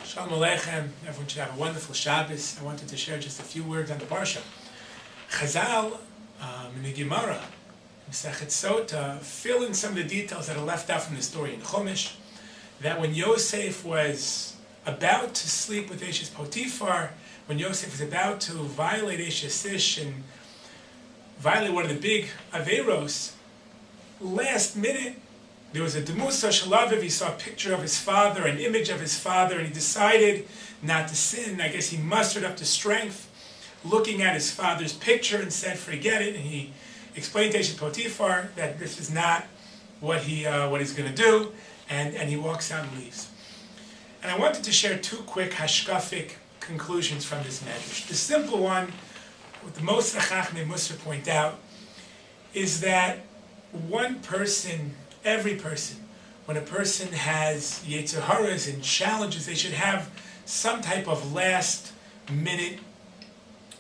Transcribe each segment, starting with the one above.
Shalom Aleichem. Everyone should have a wonderful Shabbos. I wanted to share just a few words on the Parshah. Chazal, in the Gemara, Masechet Sota, fill in some of the details that are left out from the story in Chumash, that when Yosef was about to sleep with Eshes Potiphar, when Yosef was about to violate Eshes Ish and violate one of the big Averos, last minute, there was a Demusa Shalaviv, he saw a picture of his father, an image of his father, and he decided not to sin. I guess he mustered up the strength, looking at his father's picture, and said, forget it. And he explained to Eshes Potiphar that this is not what he's going to do, and he walks out and leaves. And I wanted to share two quick hashkafic conclusions from this medrash. The simple one, what the most Chachmei Musar point out, is that one person, every person, when a person has Yetzer Haras and challenges, they should have some type of last-minute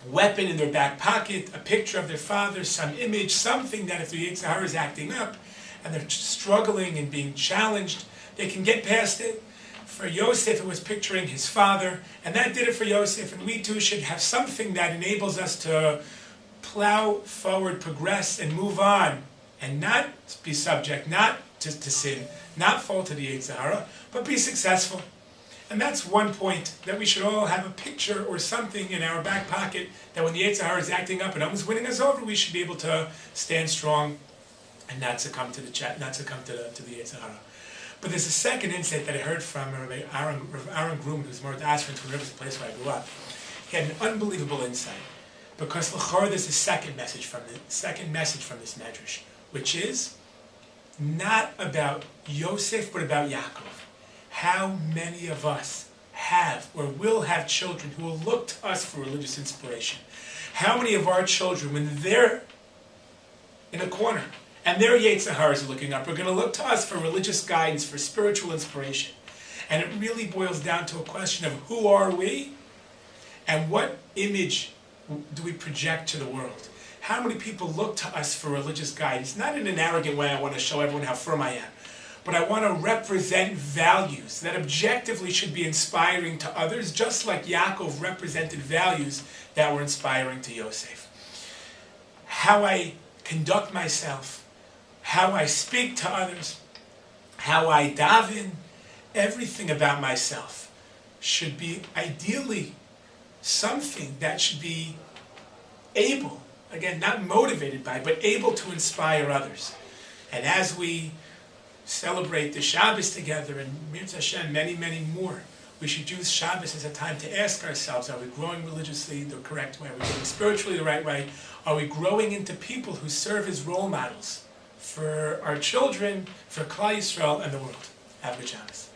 weapon in their back pocket, a picture of their father, some image, something that if their Yetzer Hara is acting up and they're struggling and being challenged, they can get past it. For Yosef, it was picturing his father, and that did it for Yosef, and we too should have something that enables us to plow forward, progress, and move on, and not be subject, not to sin, not fall to the Yetzer Hara, but be successful. And that's one point, that we should all have a picture or something in our back pocket that when the Yetzer Hara is acting up and almost winning us over, we should be able to stand strong and not succumb to the Yetzer Hara. But there's a second insight that I heard from Rabbi Aaron Grumman, who's more Aspen, who lives in the place where I grew up. He had an unbelievable insight, because l'chor there's a second message from this medrash, which is not about Yosef, but about Yaakov. How many of us have or will have children who will look to us for religious inspiration? How many of our children, when they're in a corner and their Yetzer Haras are looking up, are going to look to us for religious guidance, for spiritual inspiration? And it really boils down to a question of who are we and what image do we project to the world? How many people look to us for religious guidance? Not in an arrogant way, I want to show everyone how firm I am, but I want to represent values that objectively should be inspiring to others, just like Yaakov represented values that were inspiring to Yosef. How I conduct myself, how I speak to others, how I daven, everything about myself should be ideally something that should be able, again, not motivated by, but able to inspire others. And as we celebrate the Shabbos together, and Mirz Hashem, many, many more, we should use Shabbos as a time to ask ourselves, are we growing religiously the correct way? Are we growing spiritually the right way? Are we growing into people who serve as role models for our children, for Klal Yisrael, and the world? Have a good Shabbos.